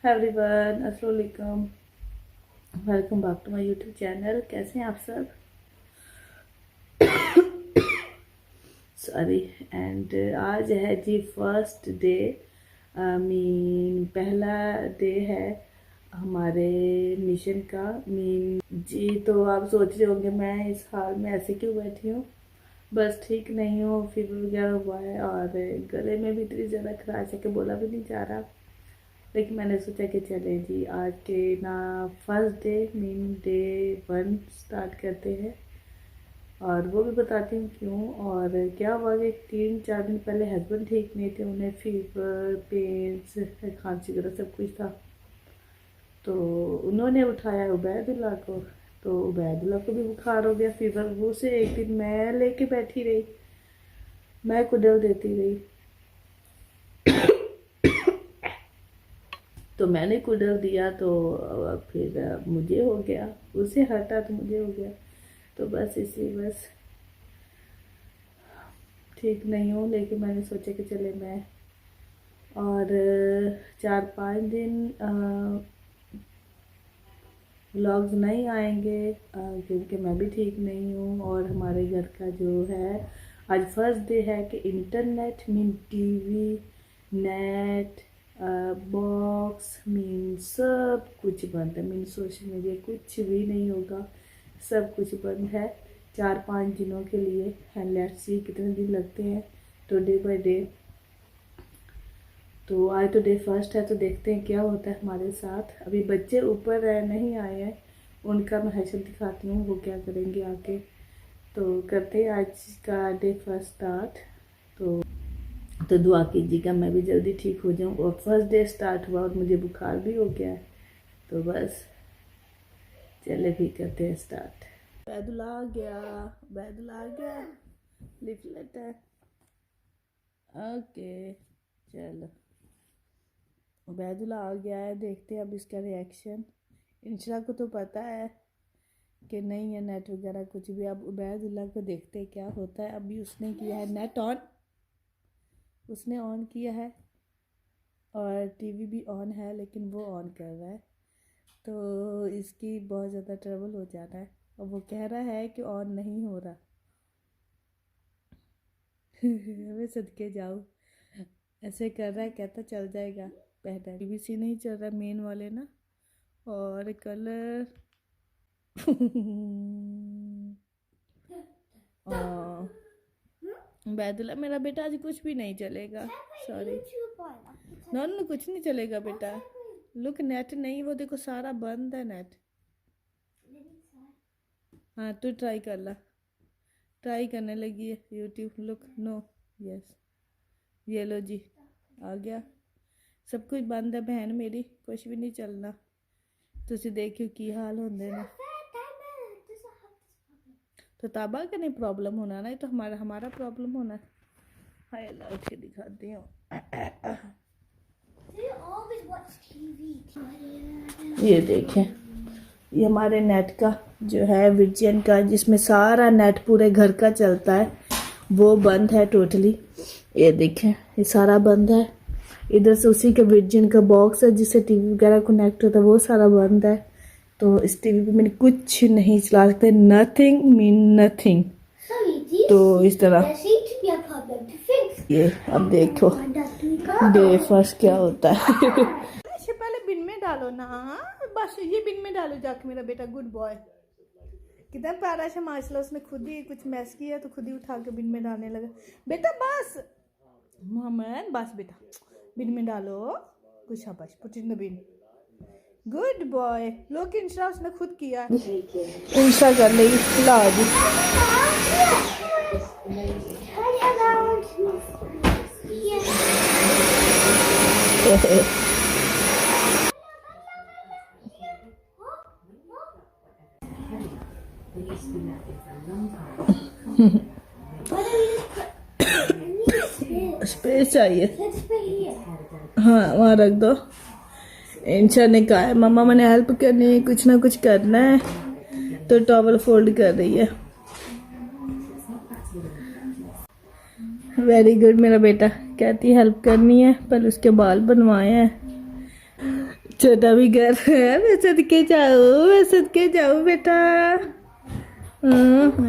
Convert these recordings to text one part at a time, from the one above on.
Everyone, अस्सलाम वालेकुम। Welcome back to my YouTube channel. कैसे हैं आप सब? सॉरी। एंड आज है जी फर्स्ट डे, मीन पहला डे है हमारे मिशन का। मीन जी, तो आप सोच रहे होंगे मैं इस हाल में ऐसे क्यों बैठी हूँ। बस ठीक नहीं हूँ, फीवर वगैरह हुआ है और गले में भी इतनी ज़्यादा खराश है कि बोला भी नहीं जा रहा। लेकिन मैंने सोचा कि चले जी आज के ना first day mean day 1 start करते हैं, और वो भी बताती हूँ क्यों। और क्या हुआ कि 3-4 दिन पहले हस्बैंड ठीक नहीं थे, उन्हें फीवर, पेन्स, खांसी वगैरह सब कुछ था। तो उन्होंने उठाया उबैदुल्ला को, तो उबैदुल्ला को भी बुखार हो गया, फीवर। वो से एक दिन मैं लेके बैठी रही, मैं कुडल देती रही। तो मैंने कुडल दिया तो फिर मुझे हो गया, उसे हटा तो मुझे हो गया। तो बस बस ठीक नहीं हूँ, लेकिन मैंने सोचा कि चले मैं और 4-5 दिन व्लॉग्स नहीं आएंगे क्योंकि मैं भी ठीक नहीं हूँ। और हमारे घर का जो है आज फर्स्ट डे है कि internet mean TV, net, box mean सब कुछ बंद है। मीन सोशल मीडिया कुछ भी नहीं होगा, सब कुछ बंद है 4-5 दिनों के लिए। एंड लेट्स सी कितने दिन लगते हैं, तो डे बाय डे। तो आज तो डे फर्स्ट है, तो देखते हैं क्या होता है हमारे साथ। अभी बच्चे ऊपर नहीं आए हैं, उनका मैं हशर दिखाती हूँ वो क्या करेंगे आके। तो करते हैं आज का डे फर्स्ट स्टार्ट। तो दुआ कीजिएगा मैं भी जल्दी ठीक हो जाऊँ। और फर्स्ट डे स्टार्ट हुआ और मुझे बुखार भी हो गया है, तो बस चले भी करते हैं स्टार्ट। बैदुल्ला आ गया, बैदुल्ला आ गया, लिफलेट है। ओके चलो, बैदुल्ला आ गया है, देखते हैं अब इसका रिएक्शन। इंशरा को तो पता है कि नहीं है नेट वगैरह कुछ भी। अब उबैदुल्ला को देखते हैं क्या होता है। अभी उसने किया है नेट ऑन, उसने ऑन किया है और टीवी भी ऑन है, लेकिन वो ऑन कर रहा है तो इसकी बहुत ज़्यादा ट्रबल हो जाना है। और वो कह रहा है कि ऑन नहीं हो रहा। मैं सदके जाऊँ, ऐसे कर रहा है, कहता चल जाएगा। पहले पीवीसी नहीं चल रहा मेन वाले ना, और कलर बैदुल्ला मेरा बेटा आज कुछ भी नहीं चलेगा, सॉरी। नो नो, कुछ नहीं चलेगा बेटा। लुक, नेट नहीं, वो देखो सारा बंद है नेट। हाँ तू ट्राई कर ला, ट्राई करने लगी है यूट्यूब। लुक, नो, यस, ये लो जी, आ गया। सब कुछ बंद है बहन मेरी, कुछ भी नहीं चलना। तुसी देखियो की हाल होंदे ने। तो ताबा का नहीं प्रॉब्लम होना ना, ये तो हमारा प्रॉब्लम होना। हाय अल्लाह, उठ के दिखाती हूँ। ये देखें, ये हमारे नेट का जो है विजन का, जिसमें सारा नेट पूरे घर का चलता है, वो बंद है टोटली। ये देखें, ये सारा बंद है। इधर से उसी के विजन का बॉक्स है जिससे टीवी वगैरह कनेक्ट होता है, वो सारा बंद है। तो इस टीवी पे मैंने कुछ नहीं चला सकते, नथिंग मीन नथिंग। तो इस तरह ये अब देखो डे फर्स्ट क्या होता है। अच्छा पहले बिन में डालो ना, बस ये बिन में डालो जाके, मेरा बेटा गुड बॉय। कितना प्यारा है माशाल्लाह, उसने खुद ही कुछ मैस किया तो खुद ही उठा के बिन में डालने लगा। बेटा बस मोहम्मद, बस बेटा बिन में डालो, कुछ शाबाश, put in the bin, good boy. लोग इंशा उसने खुद किया, इंशा कर लेगी। ला जी स्पेस चाहिए, हाँ वहाँ रख दो। इंशा ने कहा है मम्मा मैंने हेल्प करनी है, कुछ ना कुछ करना है, तो टॉवल फोल्ड कर रही है। वेरी गुड मेरा बेटा, कहती हेल्प करनी है, पर उसके बाल बनवाए हैं छोटा भी घर है, मैं सदके जाऊँ, मैं सदके जाऊँ बेटा।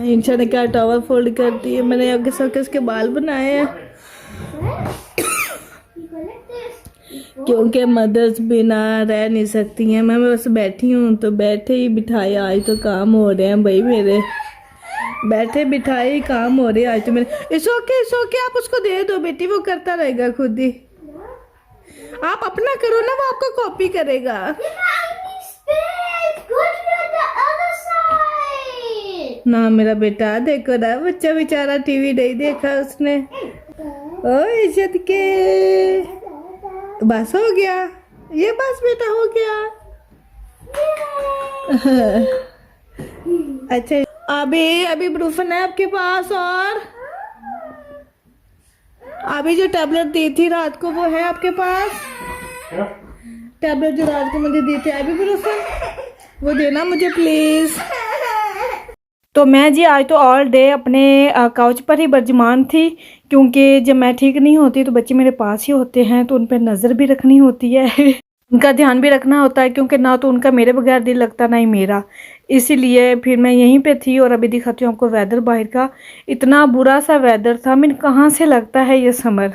इंशा ने क्या टॉवल फोल्ड कर दी है, मैंने आगे सर्कस के बाल बनाए हैं क्योंकि मदर्स बिना रह नहीं सकती हैं। मैं बस बैठी हूँ तो बैठे ही बिठाए आज तो काम हो रहे हैं भाई मेरे, बैठे बिठाए ही काम हो रहे हैं आज तो मेरे। इस ओके आप उसको दे दो बेटी, वो करता रहेगा खुद ही। आप अपना करो ना, वो आपको कॉपी करेगा। ना मेरा बेटा, देखो ना बच्चा बेचारा टीवी नहीं देखा उसने। ओए इज्जत के, बस हो गया ये, बस बेटा हो गया। अच्छा अभी ब्रूफन है आपके पास, और अभी जो टैबलेट दी थी रात को वो है आपके पास? टैबलेट जो रात को मुझे दी थी अभी ब्रूफन, वो देना मुझे प्लीज। तो मैं जी आज तो ऑल डे अपने काउच पर ही बरजमान थी, क्योंकि जब मैं ठीक नहीं होती तो बच्चे मेरे पास ही होते हैं, तो उन पर नज़र भी रखनी होती है उनका ध्यान भी रखना होता है, क्योंकि ना तो उनका मेरे बगैर दिल लगता ना ही मेरा। इसीलिए फिर मैं यहीं पे थी। और अभी दिखाती हूँ आपको वेदर बाहर का, इतना बुरा सा वेदर था। मैं कहाँ से लगता है ये समर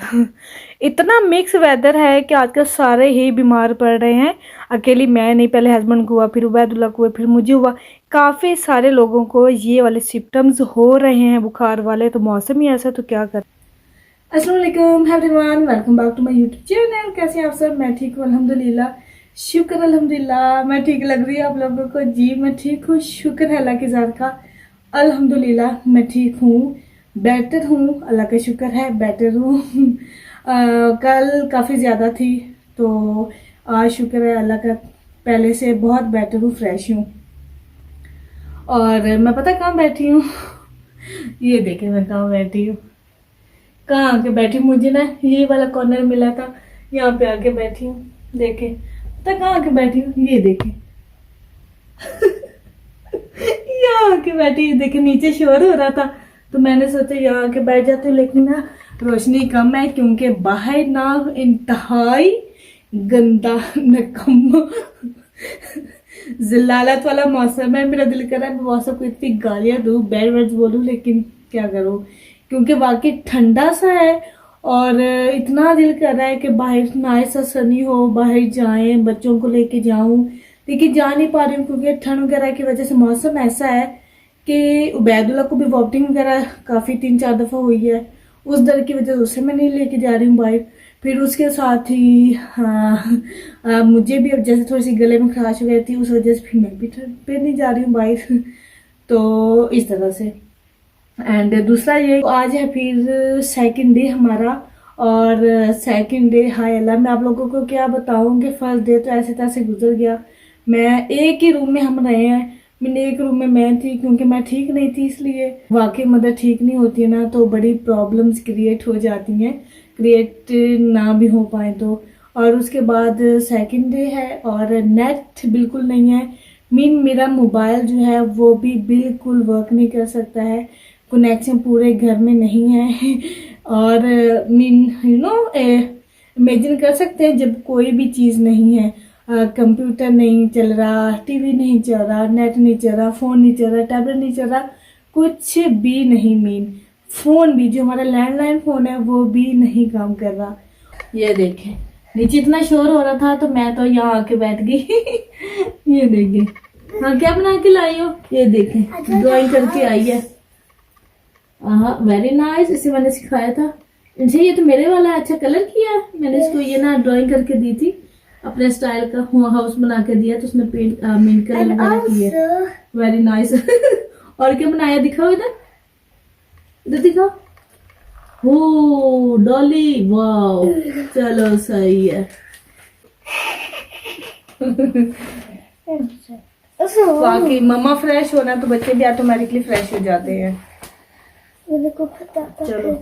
इतना मिक्स वेदर है कि आजकल सारे ही बीमार पड़ रहे हैं। अकेली मैं नहीं, पहले हस्बैंड को हुआ, फिर उबैदुल्ला को हुआ, फिर मुझे हुआ। काफ़ी सारे लोगों को ये वाले सिम्टम्स हो रहे हैं बुखार वाले। तो मौसम ही ऐसा, तो क्या कर। अस्सलाम वालेकुम everyone, welcome back to my YouTube channel. कैसे हैं आप सब? मैं ठीक हूँ अल्हम्दुलिल्लाह, शुक्र अल्हम्दुलिल्लाह। मैं ठीक लग रही है आप लोगों को? जी मैं ठीक हूँ, शुक्र है अल्लाह की ज़ात का, अल्हम्दुलिल्लाह मैं ठीक हूँ, बेटर हूँ, अल्लाह का शुक्र है बेटर हूँ। कल काफ़ी ज़्यादा थी, तो आज शुक्र है अल्लाह का, पहले से बहुत बेटर हूँ, फ्रेश हूँ। और मैं पता कहाँ बैठी हूँ ये देखे मैं कहाँ बैठी हूँ, कहाँ आके बैठी। मुझे ना ये वाला कॉर्नर मिला था, यहाँ पे आके बैठी हूँ। देखे पता कहाँ आके बैठी हूँ, ये देखे यहाँ आके बैठी। देखे नीचे शोर हो रहा था तो मैंने सोचा यहाँ आके बैठ जाती हूँ, लेकिन ना रोशनी कम है, क्योंकि बाहर ना इंतहाई गंदा नकम्मा जिलालत वाला मौसम है। मेरा दिल कर रहा है मौसम को इतनी गालियां दूं, बैड वर्ड्स बोलूं, लेकिन क्या करूं, क्योंकि वाकई ठंडा सा है। और इतना दिल कर रहा है कि बाहर ना ऐसा सनी हो, बाहर जाएं, बच्चों को लेके जाऊं, लेकिन जा नहीं पा रही हूँ, क्योंकि ठंड वगैरह की वजह से मौसम ऐसा है कि उबैदुल्ला को भी वॉमिटिंग वगैरह काफ़ी 3-4 दफ़ा हुई है। उस डर की वजह से उसे मैं नहीं लेके जा रही हूँ बाहर। फिर उसके साथ ही मुझे भी अब जैसे थोड़ी सी गले में खराश हो गई थी, उस वजह से फिर मैं भी फिर नहीं जा रही हूँ बाहर तो इस तरह से। एंड दूसरा ये, आज है फिर सेकंड डे हमारा, और सेकंड डे हाय अल्लाह, मैं आप लोगों को क्या बताऊँ कि फर्स्ट डे तो ऐसे तैसे गुजर गया। मैं एक ही रूम में हम रहे हैं, मैंने एक रूम में मैं थी, क्योंकि मैं ठीक नहीं थी, इसलिए वाकई मदर ठीक नहीं होती है ना तो बड़ी प्रॉब्लम्स क्रिएट हो जाती हैं, क्रिएट ना भी हो पाए तो। और उसके बाद सेकंड डे है और नेट बिल्कुल नहीं है। मेरा मोबाइल जो है वो भी बिल्कुल वर्क नहीं कर सकता है, कनेक्शन पूरे घर में नहीं है। और इमेजिन कर सकते हैं जब कोई भी चीज़ नहीं है, कंप्यूटर नहीं चल रहा, टीवी नहीं चल रहा, नेट नहीं चल रहा, फ़ोन नहीं चल रहा, टैबलेट नहीं चल रहा, कुछ भी नहीं। फ़ोन भी, जो हमारा लैंडलाइन फ़ोन है वो भी नहीं काम कर रहा। ये देखें नीचे इतना शोर हो रहा था तो मैं तो यहाँ आके बैठ गई ये देखें, हाँ क्या बना के लाई हो? ये देखें ड्राइंग करके आई है। हाँ वेरी नाइस, इसे मैंने सिखाया था इनसे। ये तो मेरे वाला अच्छा कलर किया है मैंने इसको, ये ना ड्राइंग करके दी थी, अपने स्टाइल का हाउस बना के दिया, तो उसने पेंट मिंट कलर वगैरह किया, वेरी नाइस और क्या बनाया दिखाओ, इधर दिखाओ। हो डॉली, वाओ चलो सही है बाकी मम्मा फ्रेश होना तो बच्चे भी ऑटोमेटिकली फ्रेश हो जाते हैं। चलो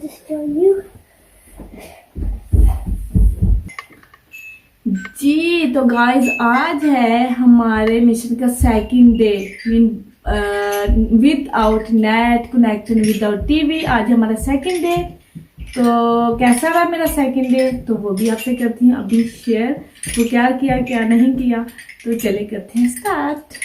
जी, तो गाइस आज है हमारे मिशन का second day, without net connection, without TV. आज हमारा सेकंड डे, तो कैसा रहा मेरा सेकंड डे, तो वो भी आपसे करती हूँ अभी शेयर। तो क्या किया क्या नहीं किया, तो चले करते हैं स्टार्ट।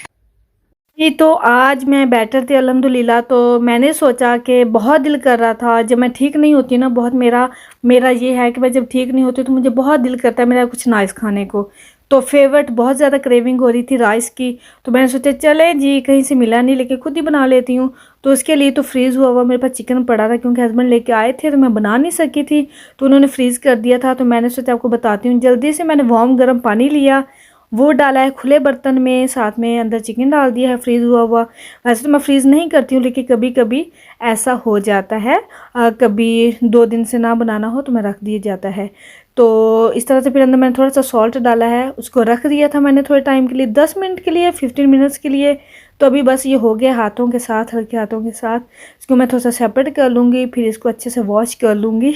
जी, तो आज मैं बेटर थी अल्हम्दुलिल्लाह। तो मैंने सोचा कि बहुत दिल कर रहा था, जब मैं ठीक नहीं होती ना, बहुत मेरा मेरा ये है कि मैं जब ठीक नहीं होती तो मुझे बहुत दिल करता है मेरा कुछ नाइस खाने को। तो फेवरेट बहुत ज़्यादा क्रेविंग हो रही थी राइस की। तो मैंने सोचा चले जी, कहीं से मिला नहीं, लेके खुद ही बना लेती हूँ। तो उसके लिए तो फ्रीज़ हुआ मेरे पास चिकन पड़ा था, क्योंकि हस्बैंड लेके आए थे तो मैं बना नहीं सकी थी, तो उन्होंने फ्रीज़ कर दिया था। तो मैंने सोचा आपको बताती हूँ। जल्दी से मैंने वार्म गर्म पानी लिया, वो डाला है खुले बर्तन में, साथ में अंदर चिकन डाल दिया है फ्रीज़ हुआ हुआ। वैसे तो मैं फ्रीज़ नहीं करती हूँ, लेकिन कभी कभी ऐसा हो जाता है, कभी 2 दिन से ना बनाना हो तो मैं रख दिया जाता है। तो इस तरह से फिर अंदर मैंने थोड़ा सा सॉल्ट डाला है, उसको रख दिया था मैंने थोड़े टाइम के लिए, 10 मिनट के लिए, 15 मिनट्स के लिए। तो अभी बस ये हो गया हाथों के साथ, हल्के हाथों के साथ। इसको मैं थोड़ा सा सेपरेट कर लूँगी, फिर इसको अच्छे से वॉश कर लूँगी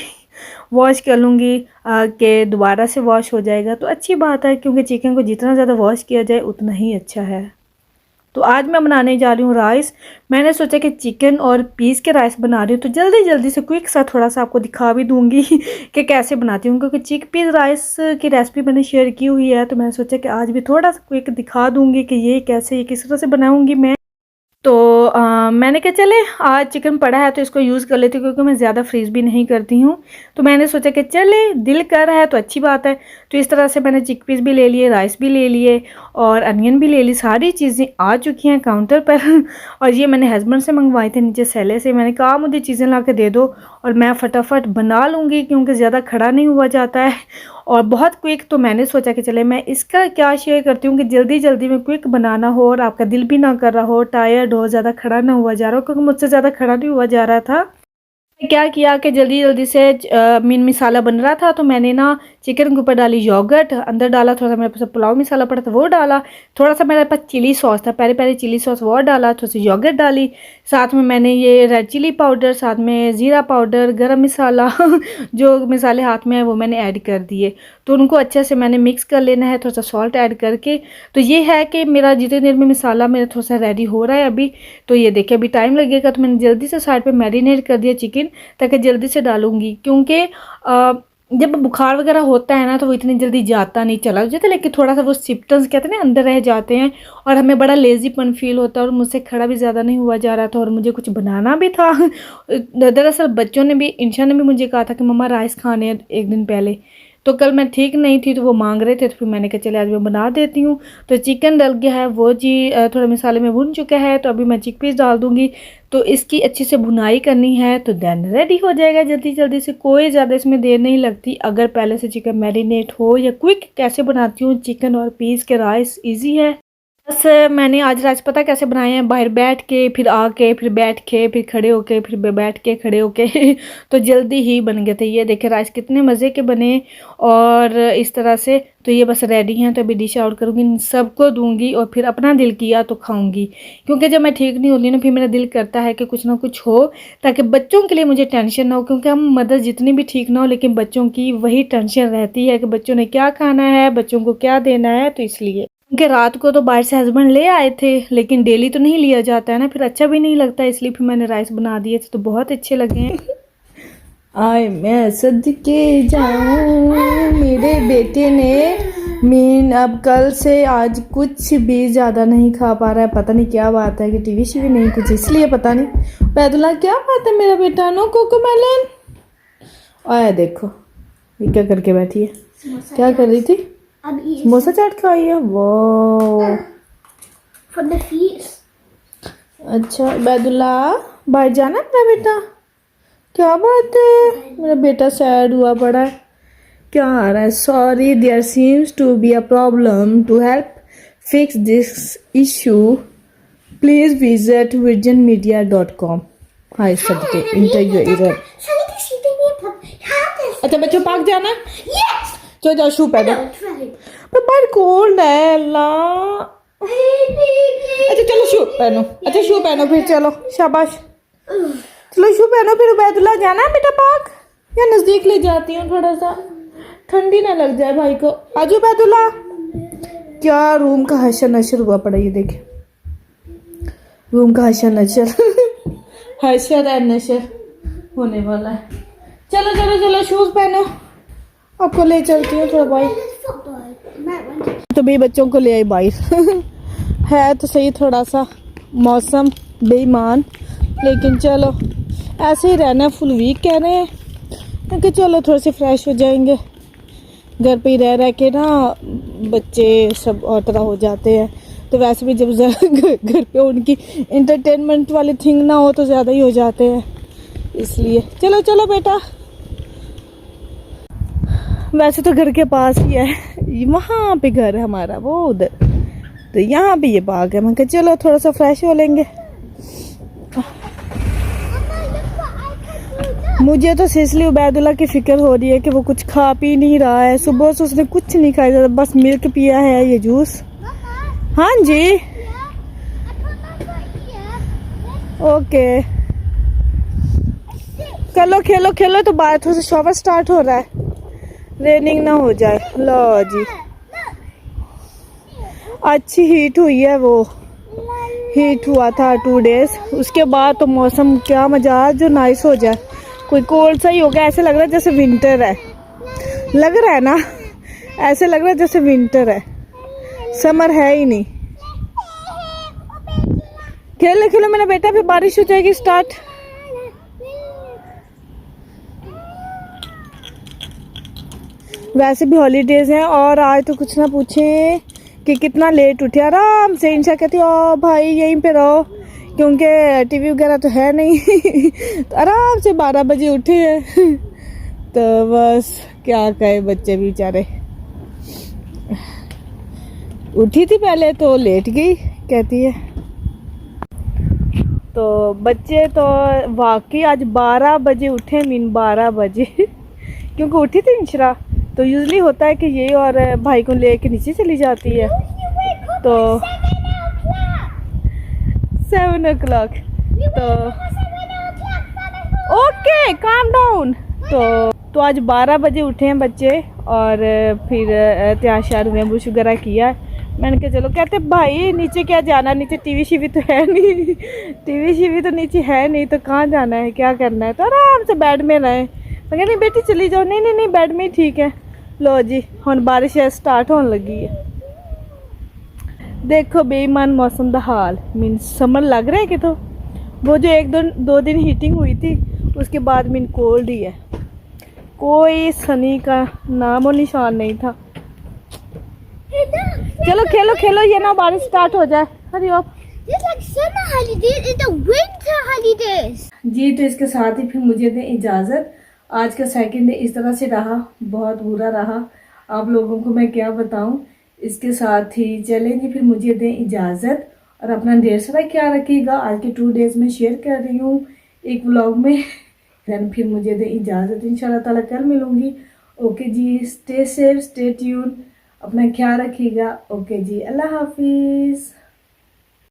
कि दोबारा से वॉश हो जाएगा तो अच्छी बात है, क्योंकि चिकन को जितना ज़्यादा वॉश किया जाए उतना ही अच्छा है। तो आज मैं बनाने जा रही हूँ राइस। मैंने सोचा कि चिकन और पीस के राइस बना रही हूँ, तो जल्दी जल्दी से क्विक सा थोड़ा सा आपको दिखा भी दूँगी कि कैसे बनाती हूँ, क्योंकि चिक पीस राइस की रेसिपी मैंने शेयर की हुई है। तो मैंने सोचा कि आज भी थोड़ा सा क्विक दिखा दूँगी कि ये किस तरह से बनाऊँगी मैं। तो मैंने कहा चले आज चिकन पड़ा है तो इसको यूज़ कर लेती हूँ, क्योंकि मैं ज़्यादा फ्रीज़ भी नहीं करती हूँ। तो मैंने सोचा कि चले दिल कर रहा है तो अच्छी बात है। तो इस तरह से मैंने चिक पीस भी ले लिए, राइस भी ले लिए और अनियन भी ले ली। सारी चीज़ें आ चुकी हैं काउंटर पर और ये मैंने हस्बैंड से मंगवाए थे नीचे सेले से। मैंने कहा मुझे चीज़ें ला के दे दो और मैं फटाफट बना लूँगी, क्योंकि ज़्यादा खड़ा नहीं हुआ जाता है और बहुत क्विक। तो मैंने सोचा कि चले मैं इसका क्या शेयर करती हूँ कि जल्दी जल्दी में क्विक बनाना हो और आपका दिल भी ना कर रहा हो, टायर्ड हो, ज़्यादा खड़ा ना हुआ जा रहा हो, क्योंकि मुझसे ज़्यादा खड़ा नहीं हुआ जा रहा था। क्या किया कि जल्दी जल्दी से मीन मसाला बन रहा था, तो मैंने ना चिकन के ऊपर डाली योगर्ट, अंदर डाला थोड़ा सा मेरे पास पुलाव मसाला पड़ा था वो डाला, थोड़ा सा मेरे पास चिली सॉस था, पहले पहले चिली सॉस वो डाला, थोड़ी सी योगर्ट डाली, साथ में मैंने ये रेड चिली पाउडर, साथ में ज़ीरा पाउडर, गरम मसाला जो मसाले हाथ में है वो मैंने ऐड कर दिए। तो उनको अच्छे से मैंने मिक्स कर लेना है, थोड़ा सा सॉल्ट ऐड करके। तो ये है कि मेरा जितनी देर में मसाला मेरा थोड़ा सा रेडी हो रहा है अभी। तो ये देखिए अभी टाइम लगेगा, तो मैंने जल्दी से साइड पे मैरिनेट कर दिया चिकन, ताकि जल्दी से डालूंगी, क्योंकि जब बुखार वगैरह होता है ना तो वो इतनी जल्दी जाता नहीं, चला जाता, लेकिन थोड़ा सा वो सिम्पटम्स कहते हैं ना अंदर रह जाते हैं और हमें बड़ा लेजीपन फील होता है। और मुझसे खड़ा भी ज़्यादा नहीं हुआ जा रहा था और मुझे कुछ बनाना भी था। दरअसल बच्चों ने भी, इंशा ने भी मुझे कहा था कि मम्मा राइस खाने हैं एक दिन पहले। तो कल मैं ठीक नहीं थी तो वो मांग रहे थे, तो फिर मैंने कहा चले आज मैं बना देती हूँ। तो चिकन डल गया है, वो जी थोड़ा मसाले में भुन चुका है। तो अभी मैं चिक पीस डाल दूँगी, तो इसकी अच्छी से भुनाई करनी है, तो देन रेडी हो जाएगा जल्दी जल्दी से। कोई ज़्यादा इसमें देर नहीं लगती अगर पहले से चिकन मैरिनेट हो। या क्विक कैसे बनाती हूँ चिकन और पीस के राइस, ईजी है। बस मैंने आज राइस पता कैसे बनाए हैं, बाहर बैठ के, फिर आके, फिर बैठ के, फिर खड़े होके, फिर बैठ के, खड़े होके तो जल्दी ही बन गए थे। ये देखे राइस कितने मज़े के बने और इस तरह से। तो ये बस रेडी हैं, तो अभी डिश आउट करूँगी, सबको दूंगी और फिर अपना दिल किया तो खाऊंगी, क्योंकि जब मैं ठीक नहीं होती ना फिर मेरा दिल करता है कि कुछ ना कुछ हो, ताकि बच्चों के लिए मुझे टेंशन ना हो। क्योंकि हम मदर जितनी भी ठीक ना हो, लेकिन बच्चों की वही टेंशन रहती है कि बच्चों ने क्या खाना है, बच्चों को क्या देना है। तो इसलिए, क्योंकि रात को तो बाहर से हस्बैंड ले आए थे, लेकिन डेली तो नहीं लिया जाता है ना, फिर अच्छा भी नहीं लगता, इसलिए फिर मैंने राइस बना दिए थे, तो बहुत अच्छे लगे हैं। आए मैं सदके जाऊं, मेरे बेटे ने मीन अब कल से आज कुछ भी ज़्यादा नहीं खा पा रहा है। पता नहीं क्या बात है कि टीवी शीवी नहीं कुछ, इसलिए पता नहीं। पैदुल्ला क्या बात है मेरा बेटा, नो कोकोमेलन। आया देखो ये क्या करके बैठी है, क्या कर रही थी, समोसा चाट खाई है। वो अच्छा बैदुल्ला बाहर जाना मेरा बेटा, क्या बात है, मेरा बेटा सैड हुआ पड़ा है, क्या आ रहा है। Sorry there seems to be a problem, to help fix this issue please visit virginmedia.com। Hi सदके इंटरव्यू इधर। अच्छा बच्चों पार्क जाना, चलो जाओ शू पहनो, पर बाहर कोल्ड है अल्लाह। अच्छा चलो शू पहनो, अच्छा शू पहनो फिर, चलो शाबाश, चलो शू पहनो फिर। उबैदुल्ला जाना है बेटा पार्क, या नज़दीक ले जाती हूँ, थोड़ा सा ठंडी ना लग जाए भाई को। आज उबैदुल्ला क्या रूम का हशर नशर हुआ पड़ा, ये देखे रूम का हशर नशर हशर है नशर होने वाला है। चलो चलो चलो शूज पहनो, आपको ले चलती हूँ थोड़ा बाइक। तो भी बच्चों को ले आई बाइक। है तो सही थोड़ा सा मौसम बेईमान, लेकिन चलो ऐसे ही रहना। फुल वीक कह रहे हैं क्योंकि चलो थोड़े से फ्रेश हो जाएंगे। घर पे ही रह रह के ना बच्चे सब और तरह हो जाते हैं, तो वैसे भी जब घर पे उनकी इंटरटेनमेंट वाली थिंग ना हो तो ज़्यादा ही हो जाते हैं, इसलिए चलो चलो बेटा। वैसे तो घर के पास ही है, वहाँ पे घर है हमारा, वो उधर, तो यहाँ पे ये बाग है। मैं कहा चलो थोड़ा सा फ्रेश हो लेंगे। मुझे तो सिसली उबैदुल्ला की फिक्र हो रही है कि वो कुछ खा पी नहीं रहा है। सुबह से उसने कुछ नहीं खाया, बस मिल्क पिया है, ये जूस। हाँ जी ओके, चलो खेलो खेलो। तो बाहर थोड़ा सा शॉवर स्टार्ट हो रहा है, रेनिंग ना हो जाए। लो जी, अच्छी हीट हुई है, वो हीट हुआ था 2 डेज, उसके बाद तो मौसम क्या मजा, जो नाइस हो जाए। कोई कोल्ड सा ही हो गया, ऐसे लग रहा है जैसे विंटर है, लग रहा है ना, ऐसे लग रहा है जैसे विंटर है, समर है ही नहीं। खेलो खेलो मेरा बेटा, फिर बारिश हो जाएगी स्टार्ट। वैसे भी हॉलीडेज हैं, और आज तो कुछ ना पूछे कि कितना लेट उठे। आराम से इंशा कहती ओ भाई यहीं पे रहो, क्योंकि टीवी वगैरह तो है नहीं। तो आराम से 12 बजे उठे हैं। तो बस क्या कहे, बच्चे बेचारे। उठी थी पहले तो लेट गई कहती है। तो बच्चे तो वाकई आज 12 बजे उठे, 12 बजे। क्योंकि उठी थी इंशरा, तो यूजली होता है कि ये और भाई को लेके नीचे चली जाती है। तो 7 o'clock, तो ओके काम डाउन। तो आज 12 बजे उठे हैं बच्चे, और फिर तैयार हुए, ब्रश वगैरह किया। मैंने कहा चलो, कहते भाई नीचे क्या जाना, नीचे टीवी शीवी तो है नहीं। टीवी शीवी तो नीचे है नहीं, तो कहाँ जाना है, क्या करना है। तो आराम से बेड में रहे। मैं नहीं बेटी चली जाओ, नहीं नहीं नहीं बेड में ही ठीक है। लो जी हुन बारिश स्टार्ट होने लगी है। देखो बेईमान मौसम का हाल, मीन समर लग रहा है कि, तो वो जो 1-2 दिन हीटिंग हुई थी, उसके बाद मीन कोल्ड ही है, कोई सनी का नाम और निशान नहीं था। चलो खेलो खेलो, ये ना बारिश स्टार्ट हो जाए। हरी आप जी। तो इसके साथ ही फिर मुझे दें इजाज़त। आज का सेकंड डे इस तरह से रहा, बहुत बुरा रहा, आप लोगों को मैं क्या बताऊं। इसके साथ ही चलें जी, फिर मुझे दें इजाज़त, और अपना ढेर सारा ख्याल रखिएगा। आज के 2 डेज में शेयर कर रही हूँ एक व्लॉग में। देन फिर मुझे दें इजाज़त, इंशाल्लाह ताला कल मिलूँगी। ओके जी, स्टे सेफ, स्टे ट्यून, अपना ख्याल रखिएगा। ओके जी, अल्लाह हाफिज़।